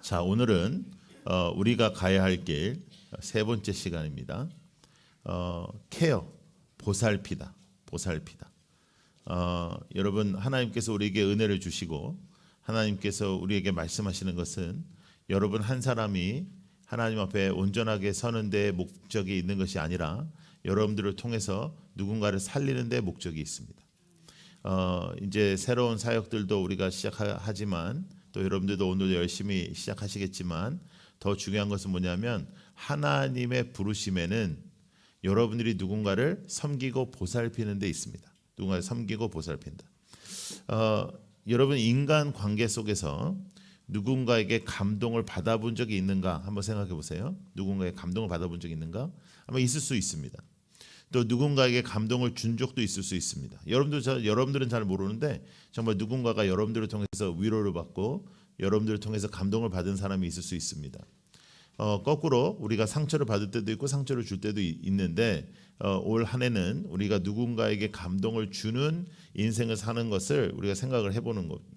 자, 오늘은 우리가 가야 할 길 세 번째 시간입니다. 케어, 보살피다. 여러분, 하나님께서 우리에게 은혜를 주시고 하나님께서 우리에게 말씀하시는 것은 여러분 한 사람이 하나님 앞에 온전하게 서는 데 목적이 있는 것이 아니라 여러분들을 통해서 누군가를 살리는 데 목적이 있습니다. 이제 새로운 사역들도 우리가 시작하지만 또 여러분들도 오늘 열심히 시작하시겠지만 더 중요한 것은 뭐냐면 하나님의 부르심에는 여러분들이 누군가를 섬기고 보살피는 데 있습니다. 누군가를 섬기고 보살핀다. 여러분 인간 관계 속에서 누군가에게 감동을 받아본 적이 있는가 한번 생각해 보세요. 누군가에게 감동을 받아본 적이 있는가? 아마 있을 수 있습니다. 또 누군가에게 감동을 준 적도 있을 수 있습니다. 여러분들은 잘 모르는데 정말 누군가가 여러분들을 통해서 위로를 받고 여러분들을 통해서 감동을 받은 사람이 있을 수 있습니다. 거꾸로 우리가 상처를 받을 때도 있고 상처를 줄 때도 있는데 올 한 해는 우리가 누군가에게 감동을 주는 인생을 사는 것을 우리가 생각을 해보는 겁니다.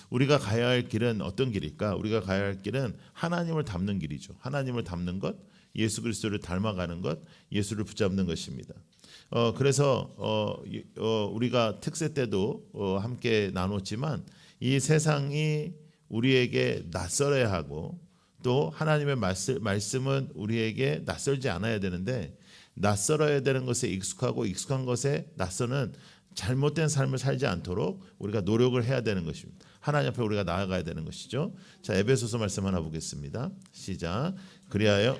우리가 가야 할 길은 어떤 길일까? 우리가 가야 할 길은 하나님을 닮는 길이죠. 하나님을 닮는 것, 예수 그리스도를 닮아가는 것, 예수를 붙잡는 것입니다. 그래서 우리가 특세 때도 함께 나눴지만 이 세상이 우리에게 낯설어야 하고 또 하나님의 말씀은 우리에게 낯설지 않아야 되는데 낯설어야 되는 것에 익숙하고 익숙한 것에 낯서는 잘못된 삶을 살지 않도록 우리가 노력을 해야 되는 것입니다. 하나님 앞에 우리가 나아가야 되는 것이죠. 자, 에베소서 말씀 하나 보겠습니다. 시작. 그리하여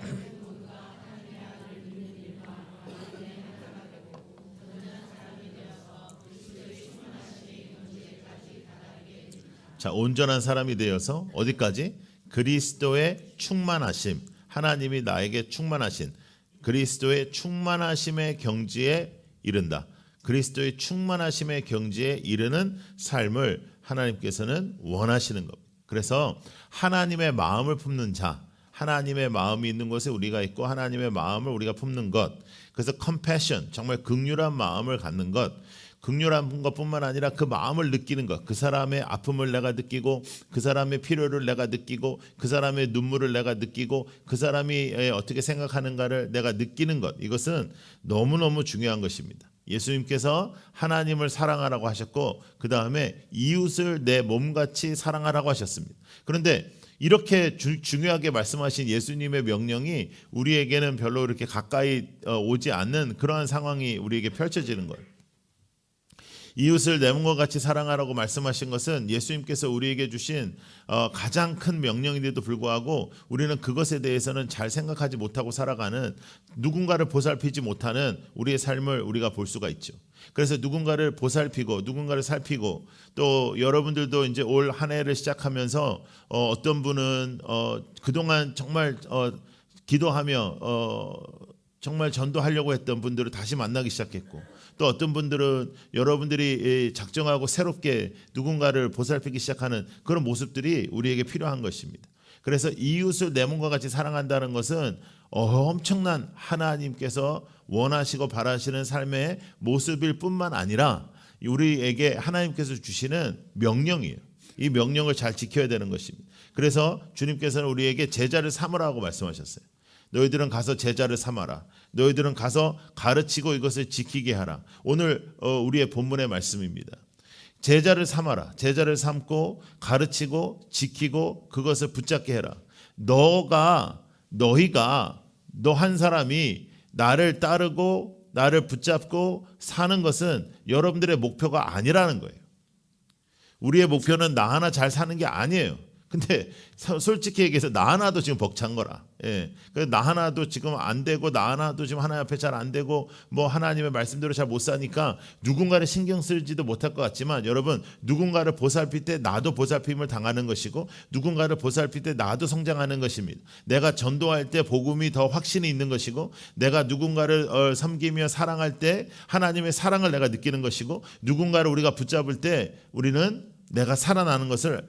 자, 온전한 사람이 되어서 어디까지? 그리스도의 충만하심, 하나님이 나에게 충만하신 그리스도의 충만하심의 경지에 이른다. 그리스도의 충만하심의 경지에 이르는 삶을 하나님께서는 원하시는 겁니다. 그래서 하나님의 마음을 품는 자, 하나님의 마음이 있는 곳에 우리가 있고 하나님의 마음을 우리가 품는 것, 그래서 compassion, 정말 긍휼한 마음을 갖는 것, 긍휼한 것뿐만 아니라 그 마음을 느끼는 것, 그 사람의 아픔을 내가 느끼고 그 사람의 필요를 내가 느끼고 그 사람의 눈물을 내가 느끼고 그 사람이 어떻게 생각하는가를 내가 느끼는 것, 이것은 너무너무 중요한 것입니다. 예수님께서 하나님을 사랑하라고 하셨고 그 다음에 이웃을 내 몸같이 사랑하라고 하셨습니다. 그런데 이렇게 중요하게 말씀하신 예수님의 명령이 우리에게는 별로 이렇게 가까이 오지 않는 그러한 상황이 우리에게 펼쳐지는 거예요. 이웃을 내 몸과 같이 사랑하라고 말씀하신 것은 예수님께서 우리에게 주신 가장 큰 명령인데도 불구하고 우리는 그것에 대해서는 잘 생각하지 못하고 살아가는, 누군가를 보살피지 못하는 우리의 삶을 우리가 볼 수가 있죠. 그래서 누군가를 보살피고 누군가를 살피고, 또 여러분들도 이제 올 한 해를 시작하면서 어떤 분은 그동안 정말 기도하며 정말 전도하려고 했던 분들을 다시 만나기 시작했고, 또 어떤 분들은 여러분들이 작정하고 새롭게 누군가를 보살피기 시작하는 그런 모습들이 우리에게 필요한 것입니다. 그래서 이웃을 내 몸과 같이 사랑한다는 것은 엄청난 하나님께서 원하시고 바라시는 삶의 모습일 뿐만 아니라 우리에게 하나님께서 주시는 명령이에요. 이 명령을 잘 지켜야 되는 것입니다. 그래서 주님께서는 우리에게 제자를 삼으라고 말씀하셨어요. 너희들은 가서 제자를 삼아라. 너희들은 가서 가르치고 이것을 지키게 하라. 오늘 우리의 본문의 말씀입니다. 제자를 삼아라. 제자를 삼고 가르치고 지키고 그것을 붙잡게 해라. 너 한 사람이 나를 따르고 나를 붙잡고 사는 것은 여러분들의 목표가 아니라는 거예요. 우리의 목표는 나 하나 잘 사는 게 아니에요. 근데 솔직히 얘기해서 나 하나도 지금 벅찬 거라. 예. 나 하나도 지금 안 되고 나 하나도 지금 하나님 앞에 잘 안 되고 뭐 하나님의 말씀대로 잘 못 사니까 누군가를 신경 쓰지도 못할 것 같지만, 여러분 누군가를 보살필 때 나도 보살핌을 당하는 것이고 누군가를 보살필 때 나도 성장하는 것입니다. 내가 전도할 때 복음이 더 확신이 있는 것이고, 내가 누군가를 섬기며 사랑할 때 하나님의 사랑을 내가 느끼는 것이고, 누군가를 우리가 붙잡을 때 우리는 내가 살아나는 것을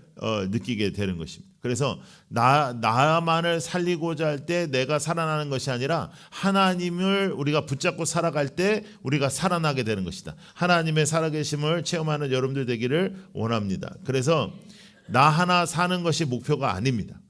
느끼게 되는 것입니다. 그래서 나만을 살리고자 할 때 내가 살아나는 것이 아니라 하나님을 우리가 붙잡고 살아갈 때 우리가 살아나게 되는 것이다. 하나님의 살아계심을 체험하는 여러분들 되기를 원합니다. 그래서 나 하나 사는 것이 목표가 아닙니다.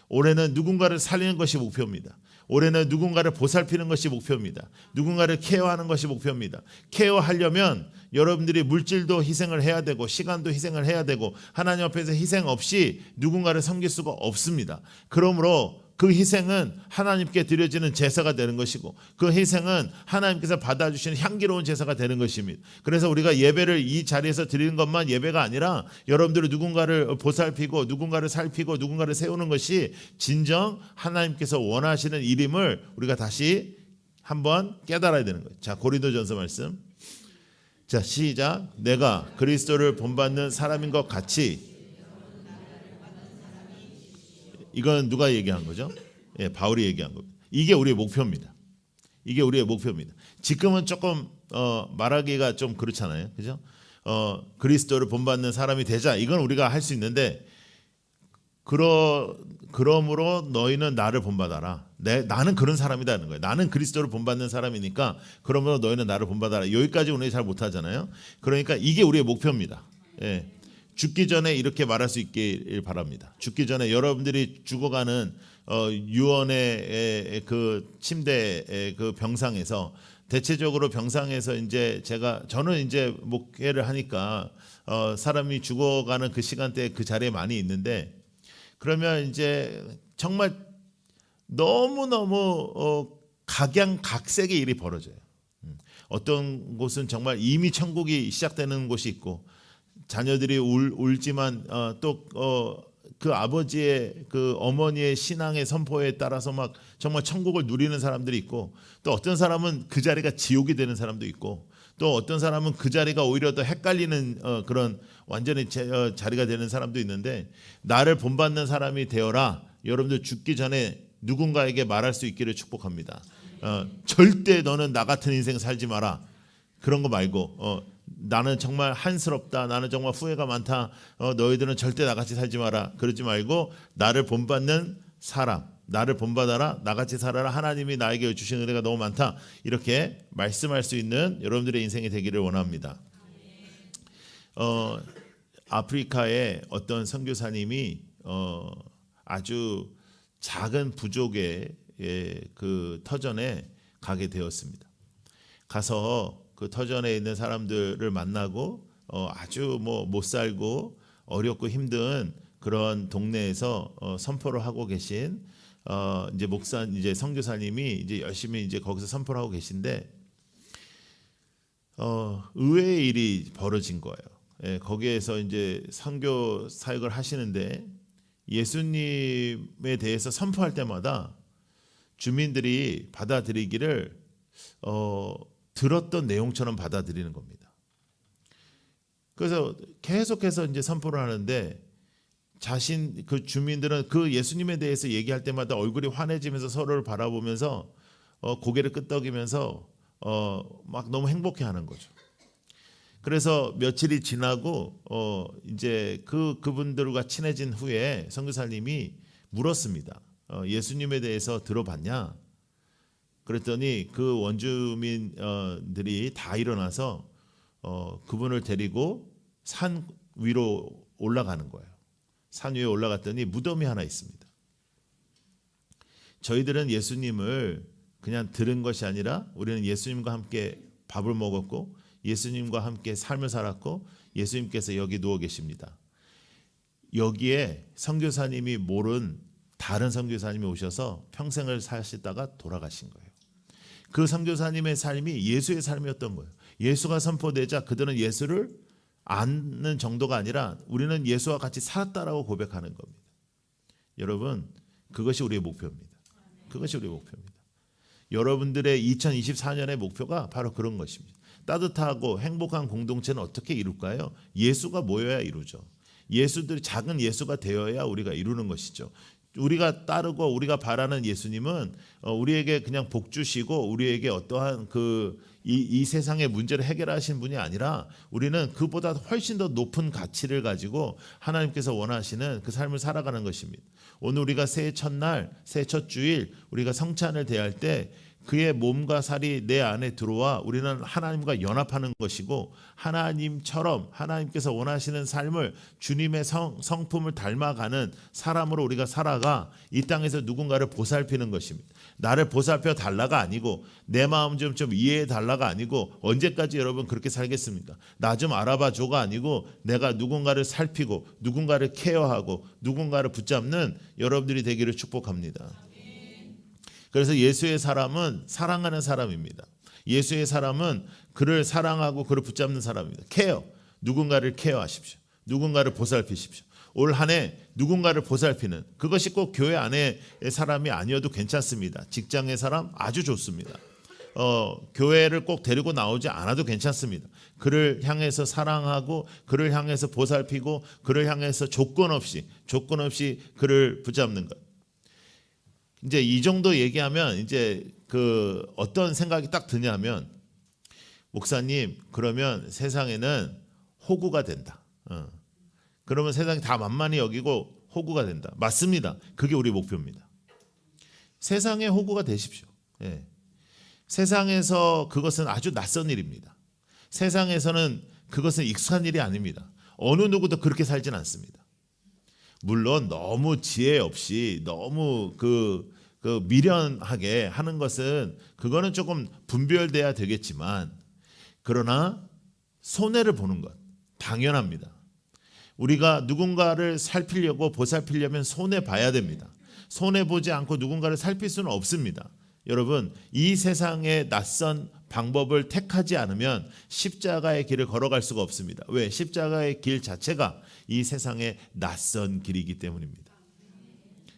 올해는 누군가를 살리는 것이 목표입니다. 올해는 누군가를 보살피는 것이 목표입니다. 누군가를 케어하는 것이 목표입니다. 케어하려면 여러분들이 물질도 희생을 해야 되고 시간도 희생을 해야 되고 하나님 앞에서 희생 없이 누군가를 섬길 수가 없습니다. 그러므로 그 희생은 하나님께 드려지는 제사가 되는 것이고 그 희생은 하나님께서 받아주시는 향기로운 제사가 되는 것입니다. 그래서 우리가 예배를 이 자리에서 드리는 것만 예배가 아니라 여러분들이 누군가를 보살피고 누군가를 살피고 누군가를 세우는 것이 진정 하나님께서 원하시는 일임을 우리가 다시 한번 깨달아야 되는 거예요. 자, 고린도전서 말씀. 자, 시작. 내가 그리스도를 본받는 사람인 것 같이. 이건 누가 얘기한 거죠? 예, 바울이 얘기한 겁니다. 이게 우리의 목표입니다. 이게 우리의 목표입니다. 지금은 조금 말하기가 좀 그렇잖아요, 그죠? 그리스도를 본받는 사람이 되자. 이건 우리가 할 수 있는데, 그러므로 너희는 나를 본받아라. 나는 그런 사람이다는 거예요. 나는 그리스도를 본받는 사람이니까 그러므로 너희는 나를 본받아라. 여기까지 우리 잘 못하잖아요. 그러니까 이게 우리의 목표입니다. 예. 죽기 전에 이렇게 말할 수 있길 바랍니다. 죽기 전에 여러분들이 죽어가는 유언의 그 침대의 그 병상에서 대체적으로 병상에서 이제 저는 이제 목회를 하니까 사람이 죽어가는 그 시간대에 그 자리에 많이 있는데 그러면 이제 정말 너무너무 각양각색의 일이 벌어져요. 어떤 곳은 정말 이미 천국이 시작되는 곳이 있고 자녀들이 울지만 또 그 아버지의 그 어머니의 신앙의 선포에 따라서 막 정말 천국을 누리는 사람들이 있고 또 어떤 사람은 그 자리가 지옥이 되는 사람도 있고 또 어떤 사람은 그 자리가 오히려 더 헷갈리는 그런 완전히 자리가 되는 사람도 있는데 나를 본받는 사람이 되어라. 여러분들 죽기 전에 누군가에게 말할 수 있기를 축복합니다. 절대 너는 나 같은 인생 살지 마라. 그런 거 말고 나는 정말 한스럽다. 나는 정말 후회가 많다. 너희들은 절대 나같이 살지 마라. 그러지 말고 나를 본받는 사람, 나를 본받아라. 나같이 살아라. 하나님이 나에게 주신 은혜가 너무 많다. 이렇게 말씀할 수 있는 여러분들의 인생이 되기를 원합니다. 아프리카의 어떤 선교사님이 아주 작은 부족의 그 터전에 가게 되었습니다. 가서 그 터전에 있는 사람들을 만나고 아주 못 살고 어렵고 힘든 그런 동네에서 선포를 하고 계신 이제 선교사님이 이제 열심히 이제 거기서 선포를 하고 계신데 의외의 일이 벌어진 거예요. 예, 거기에서 이제 선교 사역을 하시는데 예수님에 대해서 선포할 때마다 주민들이 받아들이기를 들었던 내용처럼 받아들이는 겁니다. 그래서 계속해서 이제 선포를 하는데 그 주민들은 그 예수님에 대해서 얘기할 때마다 얼굴이 환해지면서 서로를 바라보면서 고개를 끄덕이면서 막 너무 행복해하는 거죠. 그래서 며칠이 지나고 이제 그분들과 친해진 후에 선교사님이 물었습니다. 예수님에 대해서 들어봤냐? 그랬더니 그 원주민들이 다 일어나서 그분을 데리고 산 위로 올라가는 거예요. 산 위에 올라갔더니 무덤이 하나 있습니다. 저희들은 예수님을 그냥 들은 것이 아니라 우리는 예수님과 함께 밥을 먹었고 예수님과 함께 삶을 살았고 예수님께서 여기 누워 계십니다. 여기에 선교사님이 모른 다른 선교사님이 오셔서 평생을 사시다가 돌아가신 거예요. 그 선교사님의 삶이 예수의 삶이었던 거예요. 예수가 선포되자 그들은 예수를 아는 정도가 아니라 우리는 예수와 같이 살았다라고 고백하는 겁니다. 여러분, 그것이 우리의 목표입니다. 그것이 우리의 목표입니다. 여러분들의 2024년의 목표가 바로 그런 것입니다. 따뜻하고 행복한 공동체는 어떻게 이룰까요? 예수가 모여야 이루죠. 작은 예수가 되어야 우리가 이루는 것이죠. 우리가 따르고 우리가 바라는 예수님은 우리에게 그냥 복 주시고 우리에게 어떠한 이 세상의 문제를 해결하신 분이 아니라 우리는 그보다 훨씬 더 높은 가치를 가지고 하나님께서 원하시는 그 삶을 살아가는 것입니다. 오늘 우리가 새해 첫날, 새해 첫 주일 우리가 성찬을 대할 때 그의 몸과 살이 내 안에 들어와 우리는 하나님과 연합하는 것이고 하나님처럼 하나님께서 원하시는 삶을 주님의 성품을 닮아가는 사람으로 우리가 살아가 이 땅에서 누군가를 보살피는 것입니다. 나를 보살펴 달라가 아니고 내 마음 좀 이해해 달라가 아니고 언제까지 여러분 그렇게 살겠습니까? 나 좀 알아봐 줘가 아니고 내가 누군가를 살피고 누군가를 케어하고 누군가를 붙잡는 여러분들이 되기를 축복합니다. 그래서 예수의 사람은 사랑하는 사람입니다. 예수의 사람은 그를 사랑하고 그를 붙잡는 사람입니다. 케어, 누군가를 케어하십시오. 누군가를 보살피십시오. 올 한 해 누군가를 보살피는 그것이 꼭 교회 안의 사람이 아니어도 괜찮습니다. 직장의 사람 아주 좋습니다. 교회를 꼭 데리고 나오지 않아도 괜찮습니다. 그를 향해서 사랑하고 그를 향해서 보살피고 그를 향해서 조건 없이 그를 붙잡는 것. 이제 이 정도 얘기하면 이제 그 어떤 생각이 딱 드냐면 목사님 그러면 세상에는 호구가 된다. 그러면 세상이 다 만만히 여기고 호구가 된다. 맞습니다. 그게 우리 목표입니다. 세상의 호구가 되십시오. 예. 세상에서 그것은 아주 낯선 일입니다. 세상에서는 그것은 익숙한 일이 아닙니다. 어느 누구도 그렇게 살진 않습니다. 물론 너무 지혜 없이 너무 그 미련하게 하는 것은 그거는 조금 분별돼야 되겠지만 그러나 손해를 보는 것 당연합니다. 우리가 누군가를 살피려고 보살피려면 손해 봐야 됩니다. 손해 보지 않고 누군가를 살필 수는 없습니다. 여러분 이 세상의 낯선 방법을 택하지 않으면 십자가의 길을 걸어갈 수가 없습니다. 왜? 십자가의 길 자체가 이 세상의 낯선 길이기 때문입니다.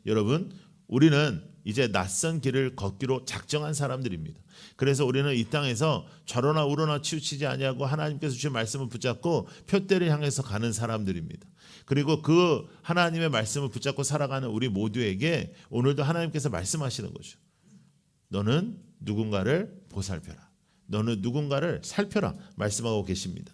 여러분 우리는 이제 낯선 길을 걷기로 작정한 사람들입니다. 그래서 우리는 이 땅에서 좌로나 우로나 치우치지 아니하고 하나님께서 주신 말씀을 붙잡고 표대를 향해서 가는 사람들입니다. 그리고 그 하나님의 말씀을 붙잡고 살아가는 우리 모두에게 오늘도 하나님께서 말씀하시는 거죠. 너는 누군가를 보살펴라. 너는 누군가를 살펴라 말씀하고 계십니다.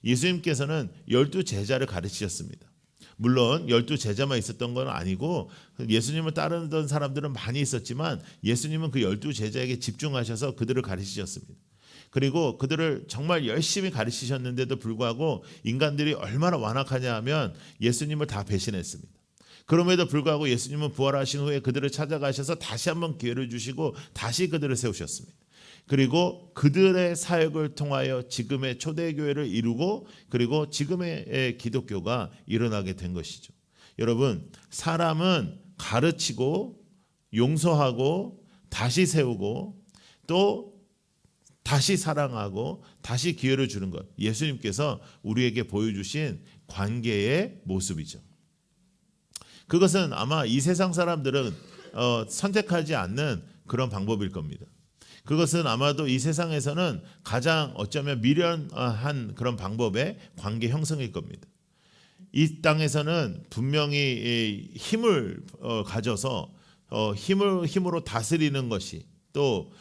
예수님께서는 12제자를 가르치셨습니다. 물론 12제자만 있었던 건 아니고 예수님을 따르던 사람들은 많이 있었지만 예수님은 그 12제자에게 집중하셔서 그들을 가르치셨습니다. 그리고 그들을 정말 열심히 가르치셨는데도 불구하고 인간들이 얼마나 완악하냐 하면 예수님을 다 배신했습니다. 그럼에도 불구하고 예수님은 부활하신 후에 그들을 찾아가셔서 다시 한번 기회를 주시고 다시 그들을 세우셨습니다. 그리고 그들의 사역을 통하여 지금의 초대교회를 이루고 그리고 지금의 기독교가 일어나게 된 것이죠. 여러분 사람은 가르치고 용서하고 다시 세우고 또 다시 사랑하고 다시 기회를 주는 것 예수님께서 우리에게 보여주신 관계의 모습이죠. 그것은 아마 이 세상 사람들은 선택하지 않는 그런 방법일 겁니다. 그것은 아마도 이 세상에서는 가장 어쩌면 미련한 그런 방법의 관계 형성일 겁니다. 이 땅에서는 분명히 힘을 가져서 힘으로 다스리는 것이 또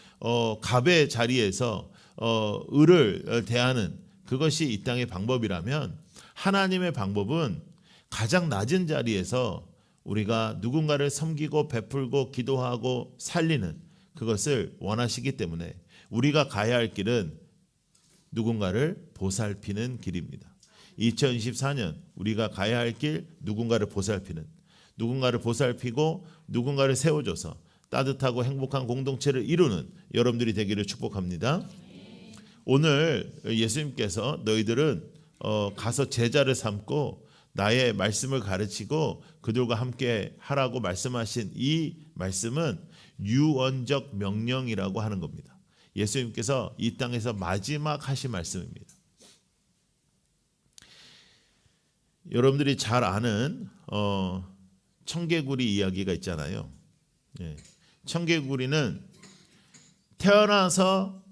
갑의 자리에서 을을 대하는 그것이 이 땅의 방법이라면 하나님의 방법은 가장 낮은 자리에서 우리가 누군가를 섬기고 베풀고 기도하고 살리는 그것을 원하시기 때문에 우리가 가야 할 길은 누군가를 보살피는 길입니다. 2024년 우리가 가야 할 길 누군가를 보살피는 누군가를 보살피고 누군가를 세워줘서 따뜻하고 행복한 공동체를 이루는 여러분들이 되기를 축복합니다. 오늘 예수님께서 너희들은 가서 제자를 삼고 나의 말씀을 가르치고 그들과 함께 하라고 말씀하신 이 말씀은 유언적 명령이라고 하는 겁니다. 예수님께서 이 땅에서 마지막 하신 말씀입니다. 여러분들이 잘 아는 청개구리 이야기가 있잖아요. 청개구리는 태어나서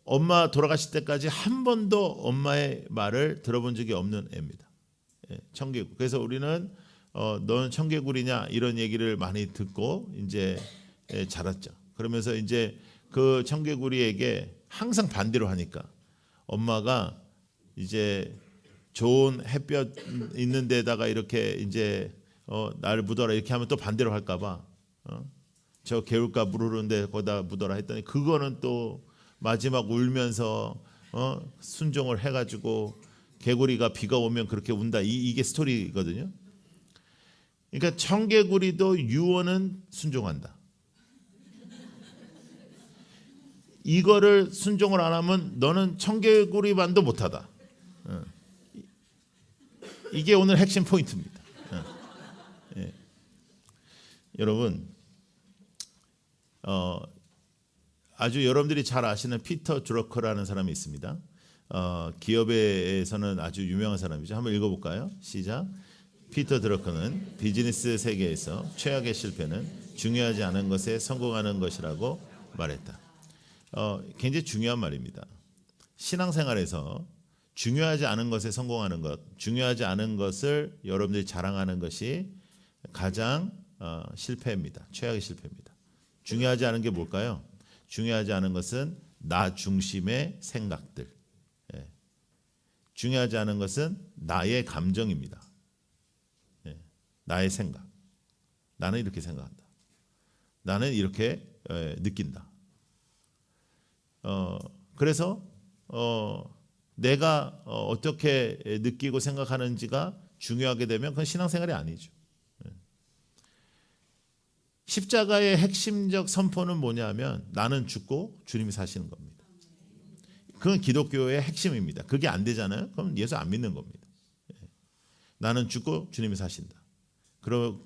엄마 돌아가실 때까지 한 번도 엄마의 말을 들어본 적이 없는 애입니다. 청개구리. 그래서 우리는 너는 청개구리냐 이런 얘기를 많이 듣고 이제 자랐죠. 그러면서 이제 그 청개구리에게 항상 반대로 하니까 엄마가 이제 좋은 햇볕 있는 데다가 이렇게 이제 나를 묻어라 이렇게 하면 또 반대로 할까봐 저 개울가 물 흐르는데 거기다 묻어라 했더니 그거는 또 마지막 울면서 순종을 해가지고 개구리가 비가 오면 그렇게 운다. 이게 스토리거든요. 그러니까 청개구리도 유언은 순종한다. 이거를 순종을 안 하면 너는 청개구리만도 못하다. 이게 오늘 핵심 포인트입니다. 예. 여러분, 아주 여러분들이 잘 아시는 피터 drucker라는 사람이 있습니다. 기업에서는 아주 유명한 사람이죠. 한번 읽어볼까요? 시작. 피터 드러커는 비즈니스 세계에서 최악의 실패는 중요하지 않은 것에 성공하는 것이라고 말했다. 굉장히 중요한 말입니다. 신앙생활에서 중요하지 않은 것에 성공하는 것, 중요하지 않은 것을 여러분들이 자랑하는 것이 가장 실패입니다. 최악의 실패입니다. 중요하지 않은 게 뭘까요? 중요하지 않은 것은 나 중심의 생각들. 중요하지 않은 것은 나의 감정입니다. 나의 생각. 나는 이렇게 생각한다. 나는 이렇게 느낀다. 그래서 내가 어떻게 느끼고 생각하는지가 중요하게 되면 그건 신앙생활이 아니죠. 십자가의 핵심적 선포는 뭐냐면 나는 죽고 주님이 사시는 겁니다. 그건 기독교의 핵심입니다. 그게 안 되잖아요. 그럼 예수 안 믿는 겁니다. 나는 죽고 주님이 사신다.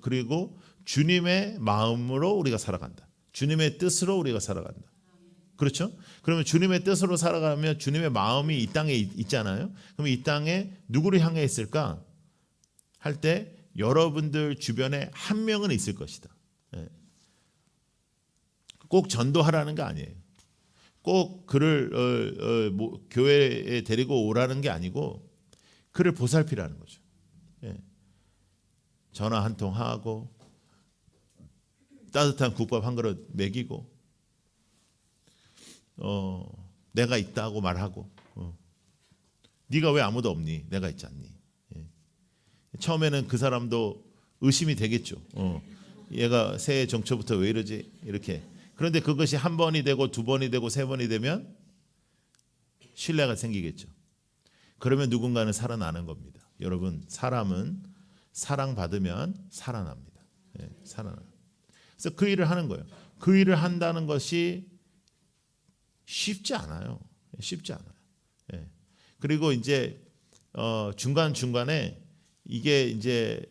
그리고 주님의 마음으로 우리가 살아간다. 주님의 뜻으로 우리가 살아간다. 그렇죠? 그러면 주님의 뜻으로 살아가면 주님의 마음이 이 땅에 있잖아요. 그럼 이 땅에 누구를 향해 있을까? 할 때 여러분들 주변에 한 명은 있을 것이다. 꼭 전도하라는 게 아니에요. 꼭 그를 교회에 데리고 오라는 게 아니고 그를 보살피라는 거죠. 전화 한 통 하고 따뜻한 국밥 한 그릇 먹이고 내가 있다고 말하고 네가 왜 아무도 없니? 내가 있지 않니? 처음에는 그 사람도 의심이 되겠죠. 얘가 새해 정초부터 왜 이러지? 이렇게. 그런데 그것이 한 번이 되고 두 번이 되고 세 번이 되면 신뢰가 생기겠죠. 그러면 누군가는 살아나는 겁니다. 여러분, 사람은 사랑받으면 살아납니다. 살아나. 그래서 그 일을 하는 거예요. 그 일을 한다는 것이 쉽지 않아요. 쉽지 않아요. 그리고 이제 중간중간에 이게 이제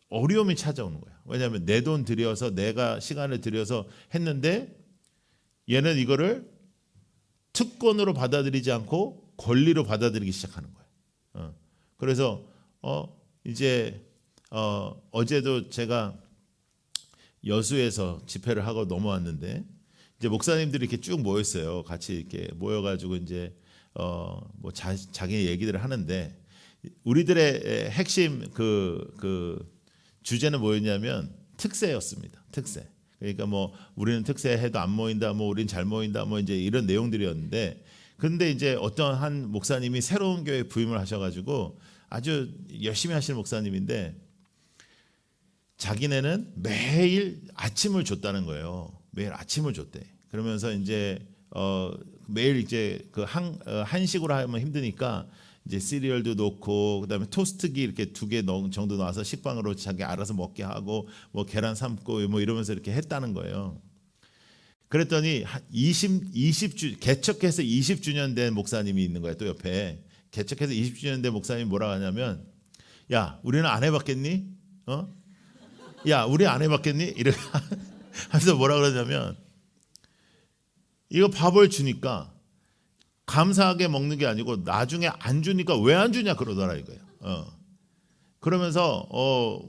어려움이 찾아오는 거예요. 왜냐하면 내 돈 들여서 내가 시간을 들여서 했는데 얘는 이거를 특권으로 받아들이지 않고 권리로 받아들이기 시작하는 거예요. 그래서 이제 어제도 제가 여수에서 집회를 하고 넘어왔는데 이제 목사님들이 이렇게 쭉 모였어요. 같이 이렇게 모여가지고 이제 뭐 자기 얘기들을 하는데 우리들의 핵심 그 주제는 뭐였냐면 특세였습니다. 특세. 그러니까 뭐 우리는 특세해도 안 모인다, 뭐 우리는 잘 모인다, 뭐 이제 이런 내용들이었는데, 근데 이제 어떤 한 목사님이 새로운 교회 부임을 하셔가지고 아주 열심히 하시는 목사님인데 자기네는 매일 아침을 줬다는 거예요. 매일 아침을 줬대. 그러면서 이제 매일 이제 그 한식으로 하면 힘드니까 이제 시리얼도 넣고 그다음에 토스트기 이렇게 2개 정도 넣어서 식빵으로 자기 알아서 먹게 하고 뭐 계란 삶고 뭐 이러면서 이렇게 했다는 거예요. 그랬더니 20주 개척해서 20주년 된 목사님이 있는 거예요. 또 옆에 개척해서 20주년 된 목사님이 뭐라고 하냐면, 야, 우리는 안 해봤겠니? 야, 우리 안 해봤겠니? 이렇게 하면서 뭐라 그러냐면, 이거 밥을 주니까 감사하게 먹는 게 아니고 나중에 안 주니까 왜 안 주냐 그러더라 이거예요. 그러면서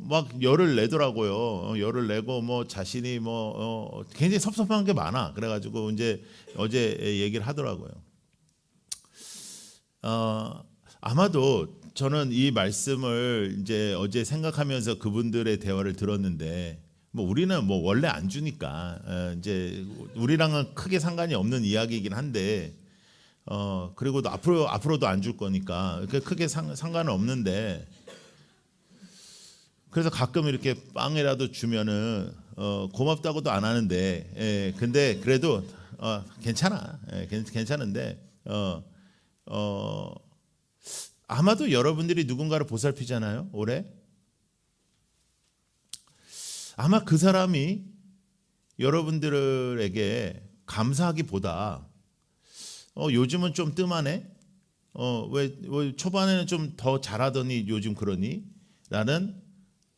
막 열을 내더라고요. 열을 내고 뭐 자신이 뭐 굉장히 섭섭한 게 많아. 그래가지고 이제 어제 얘기를 하더라고요. 아마도 저는 이 말씀을 이제 어제 생각하면서 그분들의 대화를 들었는데, 뭐 우리는 뭐 원래 안 주니까 이제 우리랑은 크게 상관이 없는 이야기이긴 한데, 그리고 또 앞으로도 안 줄 거니까 크게 상관은 없는데, 그래서 가끔 이렇게 빵이라도 주면은 고맙다고도 안 하는데, 근데 그래도 괜찮아. 괜찮은데 아마도 여러분들이 누군가를 보살피잖아요. 올해 아마 그 사람이 여러분들에게 감사하기보다 요즘은 좀 뜸하네. 왜 초반에는 좀 더 잘하더니 요즘 그러니? 라는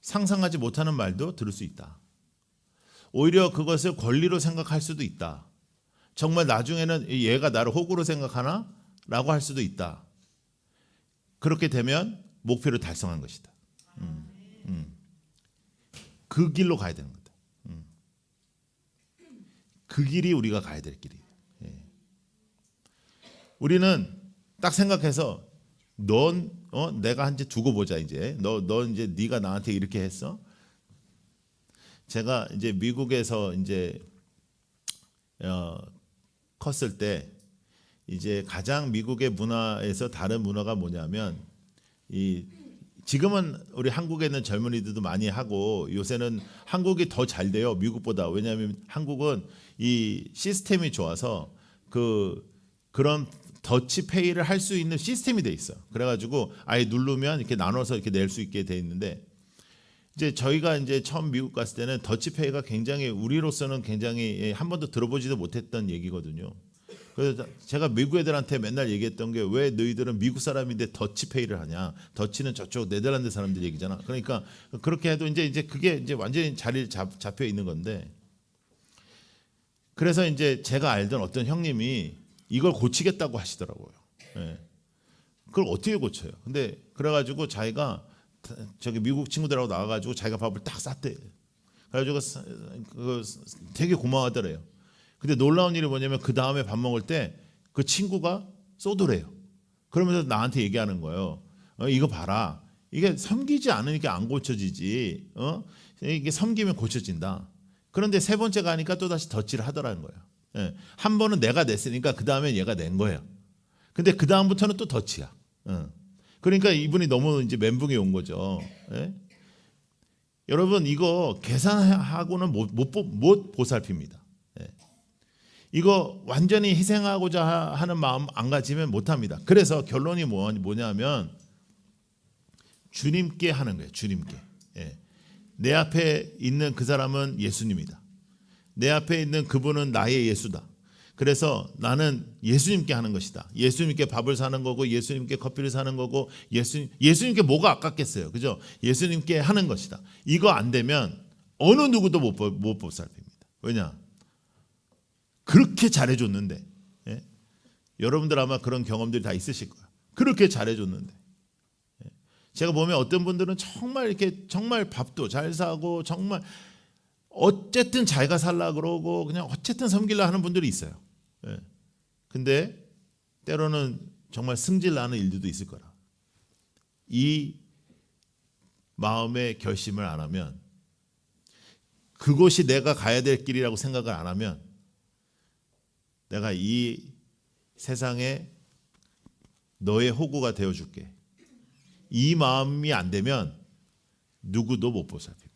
상상하지 못하는 말도 들을 수 있다. 오히려 그것을 권리로 생각할 수도 있다. 정말 나중에는 얘가 나를 호구로 생각하나? 라고 할 수도 있다. 그렇게 되면 목표를 달성한 것이다. 그 길로 가야 되는 거다. 그 길이 우리가 가야 될 길이에요. 우리는 딱 생각해서 넌 내가 한지 두고 보자. 이제 너 이제 네가 나한테 이렇게 했어. 제가 이제 미국에서 이제 컸을 때 이제 가장 미국의 문화에서 다른 문화가 뭐냐면 지금은 우리 한국에 있는 젊은이들도 많이 하고 요새는 한국이 더 잘 돼요. 미국보다. 왜냐하면 한국은 이 시스템이 좋아서 그런 더치페이를 할 수 있는 시스템이 돼 있어. 그래가지고 아예 누르면 이렇게 나눠서 이렇게 낼 수 있게 돼 있는데 이제 저희가 이제 처음 미국 갔을 때는 더치페이가 굉장히 우리로서는 굉장히 한 번도 들어보지도 못했던 얘기거든요. 그래서 제가 미국 애들한테 맨날 얘기했던 게 왜 너희들은 미국 사람인데 더치페이를 하냐? 더치는 저쪽 네덜란드 사람들 얘기잖아. 그러니까 그렇게 해도 이제 그게 이제 완전히 자리를 잡혀 있는 건데. 그래서 이제 제가 알던 어떤 형님이 이걸 고치겠다고 하시더라고요. 그걸 어떻게 고쳐요? 근데 그래가지고 자기가 저기 미국 친구들하고 나와가지고 자기가 밥을 딱 쌌대. 그래가지고 되게 고마워하더래요. 근데 놀라운 일이 뭐냐면 그 다음에 밥 먹을 때 그 친구가 쏘더래요. 그러면서 나한테 얘기하는 거예요. 이거 봐라. 이게 섬기지 않으니까 안 고쳐지지. 이게 섬기면 고쳐진다. 그런데 세 번째 가니까 또 다시 덧질을 하더라는 거예요. 한 번은 내가 냈으니까 그 다음엔 얘가 낸 거예요. 근데 그 다음부터는 또 덧이야. 그러니까 이분이 너무 이제 멘붕이 온 거죠. 여러분 이거 계산하고는 못 보살핍니다. 이거 완전히 희생하고자 하는 마음 안 가지면 못합니다. 그래서 결론이 뭐냐면 주님께 하는 거예요. 주님께. 내 앞에 있는 그 사람은 예수님이다. 내 앞에 있는 그분은 나의 예수다. 그래서 나는 예수님께 하는 것이다. 예수님께 밥을 사는 거고 예수님께 커피를 사는 거고 예수님께 뭐가 아깝겠어요. 그죠? 예수님께 하는 것이다. 이거 안 되면 어느 누구도 못 보살핍니다. 왜냐? 그렇게 잘해줬는데 여러분들 아마 그런 경험들이 다 있으실 거예요. 그렇게 잘해줬는데 제가 보면 어떤 분들은 정말 이렇게 정말 밥도 잘 사고 정말 어쨌든 자기가 살라 그러고 그냥 어쨌든 섬기려 하는 분들이 있어요. 근데 때로는 정말 승질 나는 일들도 있을 거라. 이 마음의 결심을 안 하면 그곳이 내가 가야 될 길이라고 생각을 안 하면 내가 이 세상에 너의 호구가 되어줄게. 이 마음이 안 되면 누구도 못 보살핍니다.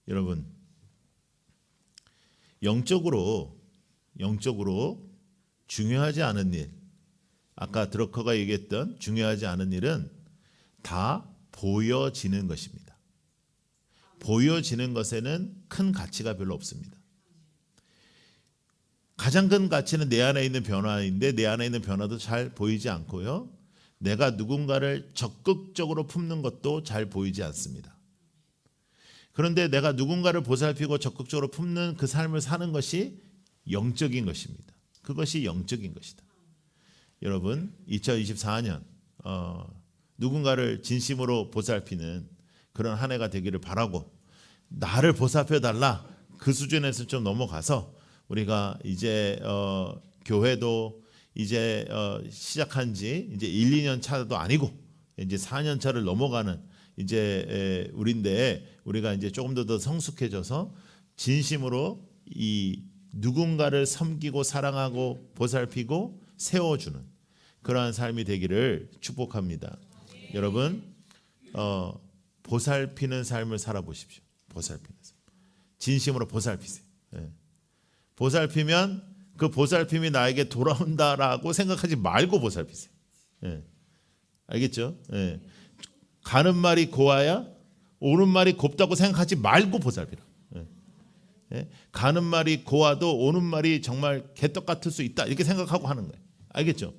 여러분 영적으로 중요하지 않은 일, 아까 드러커가 얘기했던 중요하지 않은 일은 다 보여지는 것입니다. 보여지는 것에는 큰 가치가 별로 없습니다. 가장 큰 가치는 내 안에 있는 변화인데 내 안에 있는 변화도 잘 보이지 않고요. 내가 누군가를 적극적으로 품는 것도 잘 보이지 않습니다. 그런데 내가 누군가를 보살피고 적극적으로 품는 그 삶을 사는 것이 영적인 것입니다. 그것이 영적인 것이다. 여러분 2024년 누군가를 진심으로 보살피는 그런 한 해가 되기를 바라고 나를 보살펴달라 그 수준에서 좀 넘어가서 우리가 이제 교회도 이제 시작한 지 이제 1, 2년 차도 아니고 이제 4년 차를 넘어가는 이제 우리인데 우리가 이제 조금 더 성숙해져서 진심으로 이 누군가를 섬기고 사랑하고 보살피고 세워주는 그러한 삶이 되기를 축복합니다. 여러분 보살피는 삶을 살아보십시오. 보살피는 삶. 진심으로 보살피세요. 예. 보살피면 그 보살핌이 나에게 돌아온다라고 생각하지 말고 보살피세요. 예. 알겠죠? 예. 가는 말이 고와야 오는 말이 곱다고 생각하지 말고 보살피라. 예. 예. 가는 말이 고와도 오는 말이 정말 개떡 같을 수 있다 이렇게 생각하고 하는 거예요. 알겠죠?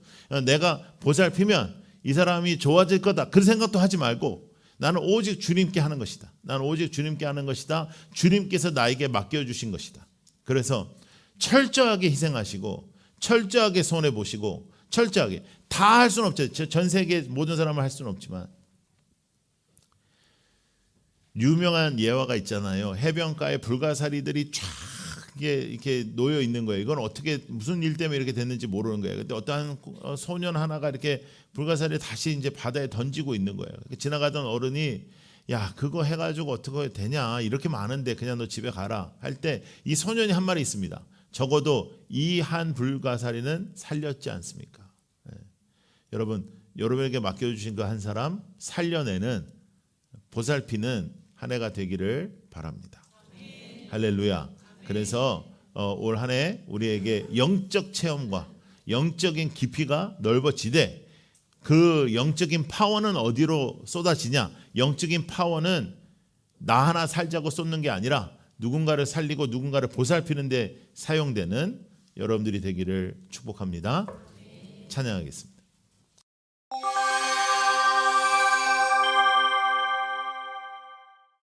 내가 보살피면 이 사람이 좋아질 거다 그 생각도 하지 말고 나는 오직 주님께 하는 것이다. 나는 오직 주님께 하는 것이다. 주님께서 나에게 맡겨주신 것이다. 그래서 철저하게 희생하시고 철저하게 손해보시고 철저하게 다 할 수는 없죠. 전 세계 모든 사람을 할 수는 없지만 유명한 예화가 있잖아요. 해변가에 불가사리들이 쫙 이렇게 놓여 있는 거예요. 이건 어떻게 무슨 일 때문에 이렇게 됐는지 모르는 거예요. 근데 어떠한 소년 하나가 이렇게 불가사리를 다시 이제 바다에 던지고 있는 거예요. 지나가던 어른이 야 그거 해가지고 어떻게 되냐 이렇게 많은데 그냥 너 집에 가라 할 때 이 소년이 한 말이 있습니다. 적어도 이 한 불가사리는 살렸지 않습니까? 네. 여러분에게 맡겨주신 그 한 사람 살려내는 보살피는 한 해가 되기를 바랍니다. 할렐루야. 그래서 올 한 해 우리에게 영적 체험과 영적인 깊이가 넓어지되 그 영적인 파워는 어디로 쏟아지냐? 영적인 파워는 나 하나 살자고 쏟는 게 아니라 누군가를 살리고 누군가를 보살피는 데 사용되는 여러분들이 되기를 축복합니다. 찬양하겠습니다.